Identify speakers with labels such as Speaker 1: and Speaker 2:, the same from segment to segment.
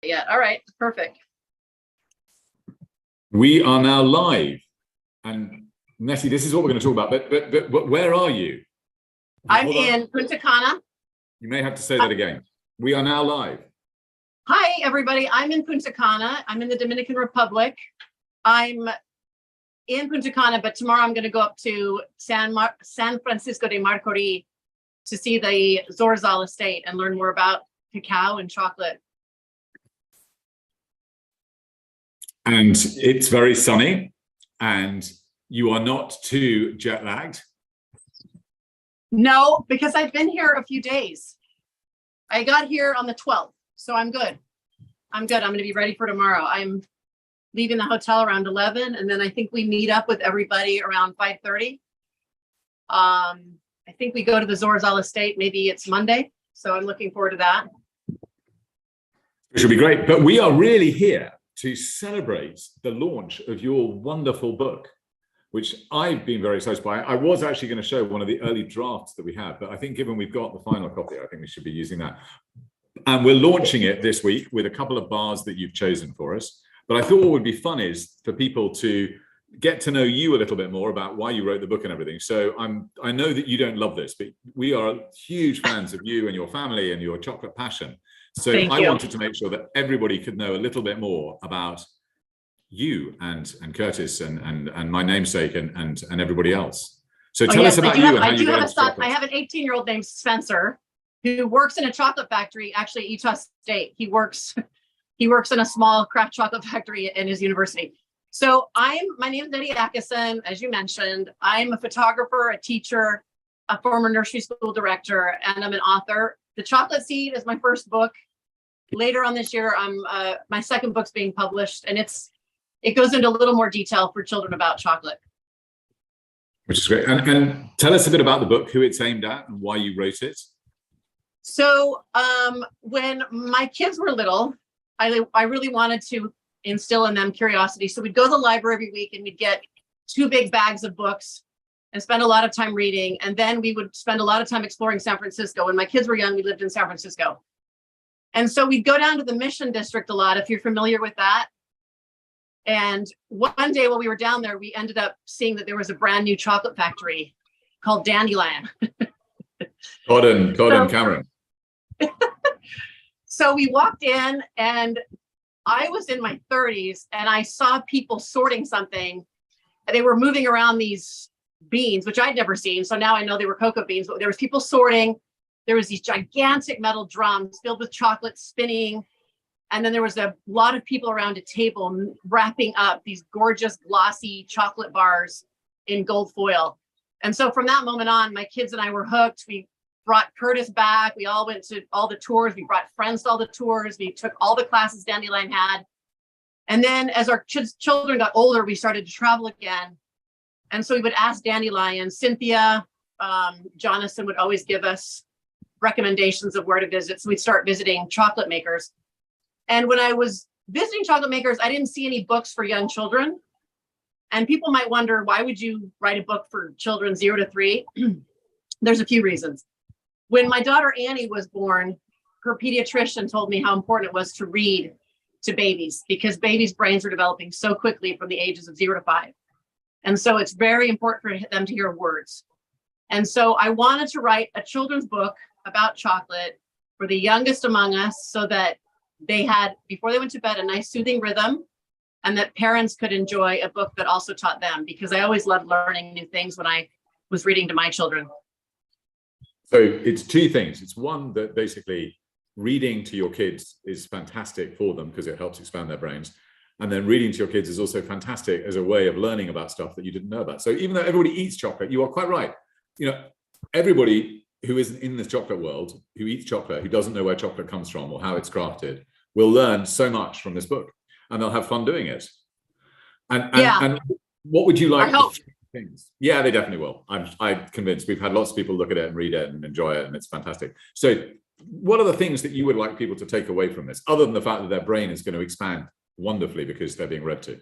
Speaker 1: yet. All right, perfect.
Speaker 2: We are now live, and Nettie, this is what we're going to talk about. But where are you?
Speaker 1: I'm in Punta Cana.
Speaker 2: You may have to say that again. We are now live.
Speaker 1: Hi, everybody. I'm in Punta Cana. I'm in the Dominican Republic. I'm in Punta Cana, but tomorrow I'm going to go up to San Francisco de Marcory to see the Zorzal estate and learn more about cacao and chocolate.
Speaker 2: And it's very sunny, and you are not too jet lagged.
Speaker 1: No, because I've been here a few days. I got here on the 12th, so I'm good. I'm good. I'm going to be ready for tomorrow. I'm leaving the hotel around 11, and then I think we meet up with everybody around 5:30. I think we go to the Zorzal estate. Maybe it's Monday, so I'm looking forward to that.
Speaker 2: It should be great. But we are really here to celebrate the launch of your wonderful book, which I've been very excited by. I was actually going to show one of the early drafts that we have, but I think given we've got the final copy, I think we should be using that. And we're launching it this week with a couple of bars that you've chosen for us. But I thought what would be fun is for people to get to know you a little bit more about why you wrote the book and everything. So I know that you don't love this, but we are huge fans of you and your family and your chocolate passion. So I wanted to make sure that everybody could know a little bit more about you and Curtis and my namesake and everybody else. So tell us about you and how you got into chocolate.
Speaker 1: I have an 18-year-old named Spencer who works in a chocolate factory, actually at Utah State. He works in a small craft chocolate factory in his university. So my name is Nettie Atkisson, as you mentioned. I'm a photographer, a teacher, a former nursery school director, and I'm an author. The Chocolate Seed is my first book. Later on this year, my second book's being published, and it goes into a little more detail for children about chocolate.
Speaker 2: Which is great. And tell us a bit about the book, who it's aimed at and why you wrote it.
Speaker 1: So when my kids were little, I really wanted to instill in them curiosity. So we'd go to the library every week and we'd get 2 big bags of books and spend a lot of time reading. And then we would spend a lot of time exploring San Francisco. When my kids were young, we lived in San Francisco. And so we'd go down to the Mission District a lot, if you're familiar with that. And one day while we were down there, we ended up seeing that there was a brand new chocolate factory called Dandelion.
Speaker 2: Gordon Cameron.
Speaker 1: So we walked in, and I was in my 30s, and I saw people sorting something. They were moving around these beans, which I'd never seen. So now I know they were cocoa beans, but there was people sorting. There was these gigantic metal drums filled with chocolate spinning. And then there was a lot of people around a table wrapping up these gorgeous glossy chocolate bars in gold foil. And so from that moment on, my kids and I were hooked. We brought Curtis back. We all went to all the tours. We brought friends to all the tours. We took all the classes Dandelion had. And then as our children got older, we started to travel again. And so we would ask Dandelion. Cynthia, Jonathan would always give us recommendations of where to visit. So we'd start visiting chocolate makers. And when I was visiting chocolate makers, I didn't see any books for young children. And people might wonder, why would you write a book for children 0 to 3? There's a few reasons. When my daughter Annie was born, her pediatrician told me how important it was to read to babies, because babies' brains are developing so quickly from the ages of 0 to 5. And so it's very important for them to hear words. And so I wanted to write a children's book about chocolate for the youngest among us, so that they had, before they went to bed, a nice soothing rhythm, and that parents could enjoy a book that also taught them, because I always loved learning new things when I was reading to my children.
Speaker 2: So it's 2 things. It's one, that basically reading to your kids is fantastic for them because it helps expand their brains. And then reading to your kids is also fantastic as a way of learning about stuff that you didn't know about. So even though everybody eats chocolate, you are quite right. You know, everybody who isn't in this chocolate world, who eats chocolate, who doesn't know where chocolate comes from or how it's crafted, will learn so much from this book, and they'll have fun doing it. And what would you like? Things. Yeah, they definitely will. I'm convinced. We've had lots of people look at it and read it and enjoy it, and it's fantastic. So what are the things that you would like people to take away from this, other than the fact that their brain is going to expand wonderfully because they're being read to?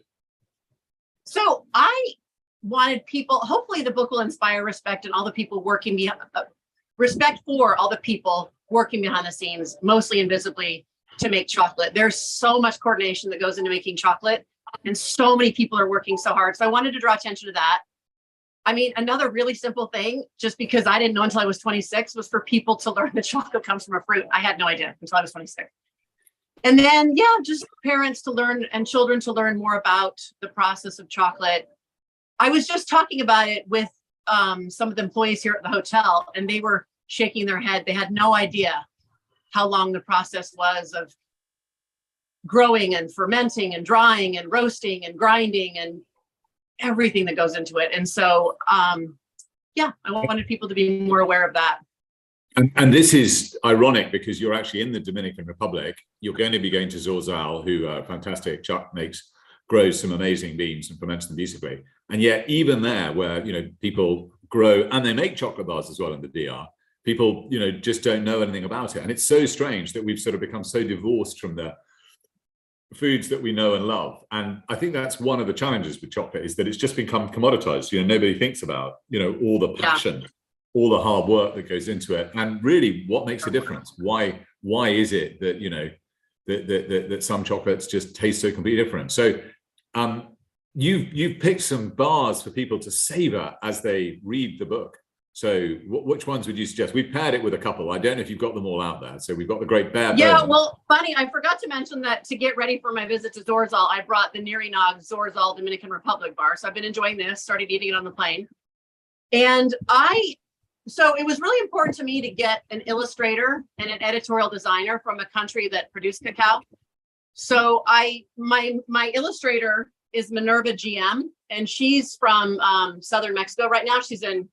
Speaker 1: So I wanted people, hopefully the book will inspire respect and all the people working respect for all the people working behind the scenes, mostly invisibly, to make chocolate. There's so much coordination that goes into making chocolate, and so many people are working so hard. So I wanted to draw attention to that. I mean, another really simple thing, just because I didn't know until I was 26, was for people to learn that chocolate comes from a fruit. I had no idea until I was 26. And then, yeah, just parents to learn and children to learn more about the process of chocolate. I was just talking about it with some of the employees here at the hotel, and they were shaking their head. They had no idea how long the process was of growing and fermenting and drying and roasting and grinding and everything that goes into it. And so, yeah, I wanted people to be more aware of that.
Speaker 2: And this is ironic because you're actually in the Dominican Republic. You're going to be going to Zorzal, who fantastic Chuck grows some amazing beans and ferments them beautifully. And yet even there, where, you know, people grow and they make chocolate bars as well in the DR, people, you know, just don't know anything about it. And it's so strange that we've sort of become so divorced from the foods that we know and love. And I think that's one of the challenges with chocolate, is that it's just become commoditized. You know, nobody thinks about, you know, all the passion, all the hard work that goes into it, and really what makes a difference. Why is it that, you know, that some chocolates just taste so completely different? So you've picked some bars for people to savor as they read the book. So which ones would you suggest? We've paired it with a couple. I don't know if you've got them all out there. So we've got the Great Bear.
Speaker 1: Yeah, well, funny, I forgot to mention that to get ready for my visit to Zorzal, I brought the Nirinog Zorzal Dominican Republic bar. So I've been enjoying this, started eating it on the plane. And so it was really important to me to get an illustrator and an editorial designer from a country that produced cacao. So my illustrator is Minerva GM, and she's from Southern Mexico. Right now she's in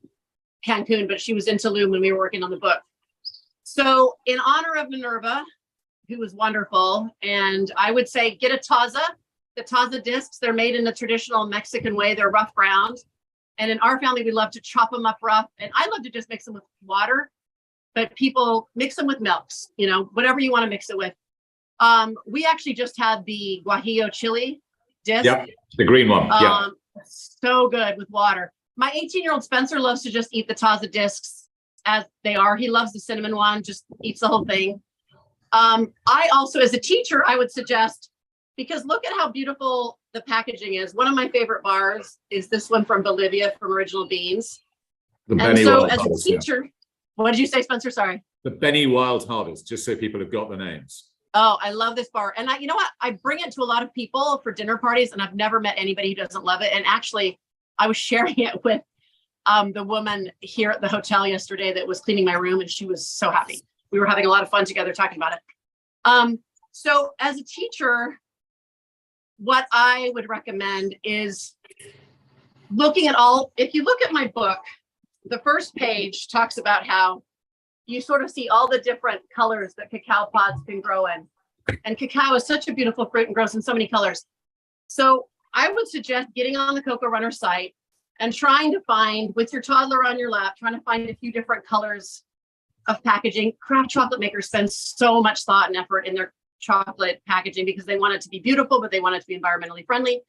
Speaker 1: Cancun, but she was in Tulum when we were working on the book. So in honor of Minerva, who was wonderful, and I would say get a taza. The taza discs, they're made in the traditional Mexican way. They're rough ground. And in our family, we love to chop them up rough. And I love to just mix them with water, but people mix them with milks, you know, whatever you want to mix it with. We actually just had the Guajillo chili disc.
Speaker 2: Yep, the green one. Yeah.
Speaker 1: So good with water. My 18-year-old Spencer loves to just eat the taza discs as they are. He loves the cinnamon one, just eats the whole thing. I also, as a teacher, I would suggest, because look at how beautiful the packaging is. One of my favorite bars is this one from Bolivia from Original Beans. And so as a teacher, what did you say, Spencer? Sorry.
Speaker 2: The Benny Wild Harvest, just so people have got the names.
Speaker 1: Oh, I love this bar. And you know what? I bring it to a lot of people for dinner parties, and I've never met anybody who doesn't love it. And actually, I was sharing it with the woman here at the hotel yesterday that was cleaning my room, and she was so happy. We were having a lot of fun together talking about it. So as a teacher, what I would recommend is looking at if you look at my book, the first page talks about how you sort of see all the different colors that cacao pods can grow in. And cacao is such a beautiful fruit and grows in so many colors. So I would suggest getting on the Cocoa Runner site and trying to find, with your toddler on your lap, trying to find a few different colors of packaging. Craft chocolate makers spend so much thought and effort in their chocolate packaging because they want it to be beautiful, but they want it to be environmentally friendly.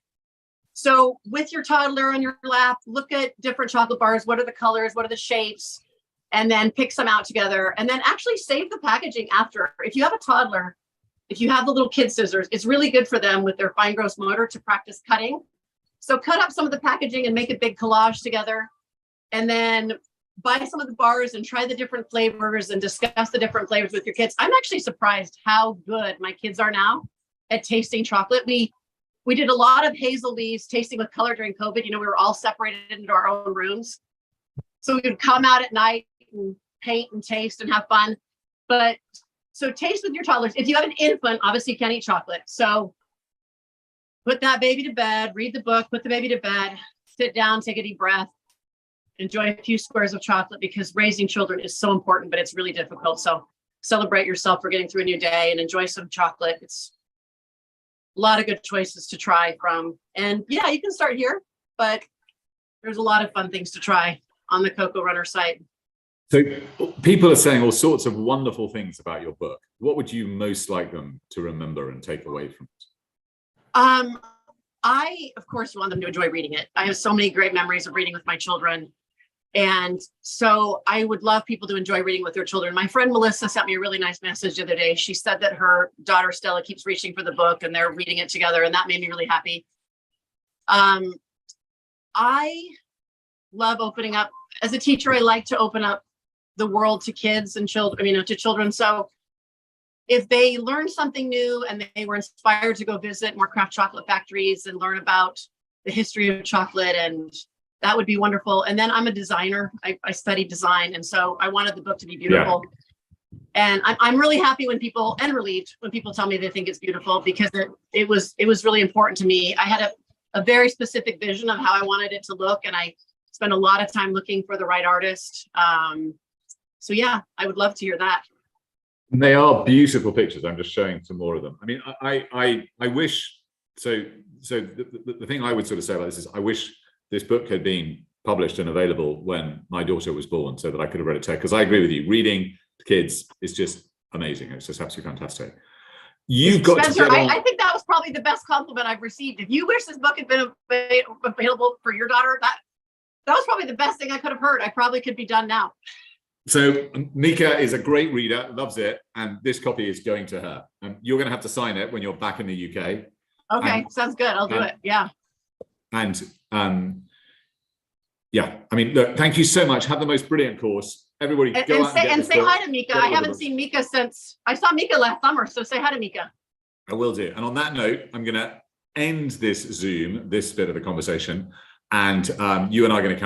Speaker 1: So with your toddler on your lap, look at different chocolate bars. What are the colors? What are the shapes? And then pick some out together, and then actually save the packaging after. If you have a toddler, if you have the little kid scissors, it's really good for them with their fine gross motor to practice cutting. So cut up some of the packaging and make a big collage together, and then buy some of the bars and try the different flavors and discuss the different flavors with your kids. I'm actually surprised how good my kids are now at tasting chocolate. We did a lot of Hazel Lee's tasting with color during COVID. You know, we were all separated into our own rooms. So we would come out at night and paint and taste and have fun. But so taste with your toddlers. If you have an infant, obviously you can't eat chocolate. So put that baby to bed, read the book, put the baby to bed, sit down, take a deep breath, enjoy a few squares of chocolate, because raising children is so important, but it's really difficult. So celebrate yourself for getting through a new day and enjoy some chocolate. It's a lot of good choices to try from. And yeah, you can start here, but there's a lot of fun things to try on the Cocoa Runner site.
Speaker 2: So people are saying all sorts of wonderful things about your book. What would you most like them to remember and take away from it? I, of course, want them to enjoy reading it. I have so many great memories of reading with my children.
Speaker 1: And so I would love people to enjoy reading with their children. My friend Melissa sent me a really nice message the other day. She said that her daughter Stella keeps reaching for the book and they're reading it together, and that made me really happy. I love opening up. As a teacher, I like to open up the world to kids and children, to children. So if they learn something new and they were inspired to go visit more craft chocolate factories and learn about the history of chocolate, and that would be wonderful. And then I'm a designer. I studied design. And so I wanted the book to be beautiful. Yeah. And I'm really happy when people, and relieved when people tell me they think it's beautiful, because it was really important to me. I had a very specific vision of how I wanted it to look, and I spent a lot of time looking for the right artist. So yeah, I would love to hear that.
Speaker 2: And they are beautiful pictures. I'm just showing some more of them. I mean, I wish, so the thing I would sort of say about this is, I wish this book had been published and available when my daughter was born, so that I could have read it to her, because I agree with you, reading to kids is just amazing. It's just absolutely fantastic. You've got
Speaker 1: Spencer,
Speaker 2: to get on.
Speaker 1: I think that was probably the best compliment I've received. If you wish this book had been available for your daughter, that was probably the best thing I could have heard. I probably could be done now.
Speaker 2: So Mika is a great reader, loves it, and this copy is going to her. You're going to have to sign it when you're back in the UK.
Speaker 1: Okay, sounds good. I'll do it. Yeah.
Speaker 2: And yeah, I mean, look, thank you so much. Have the most brilliant course. Everybody go out and say
Speaker 1: hi to Mika. I haven't seen Mika since I saw Mika last summer, so say hi to Mika.
Speaker 2: I will do. And on that note, I'm going to end this Zoom, this bit of the conversation, and you and I are going to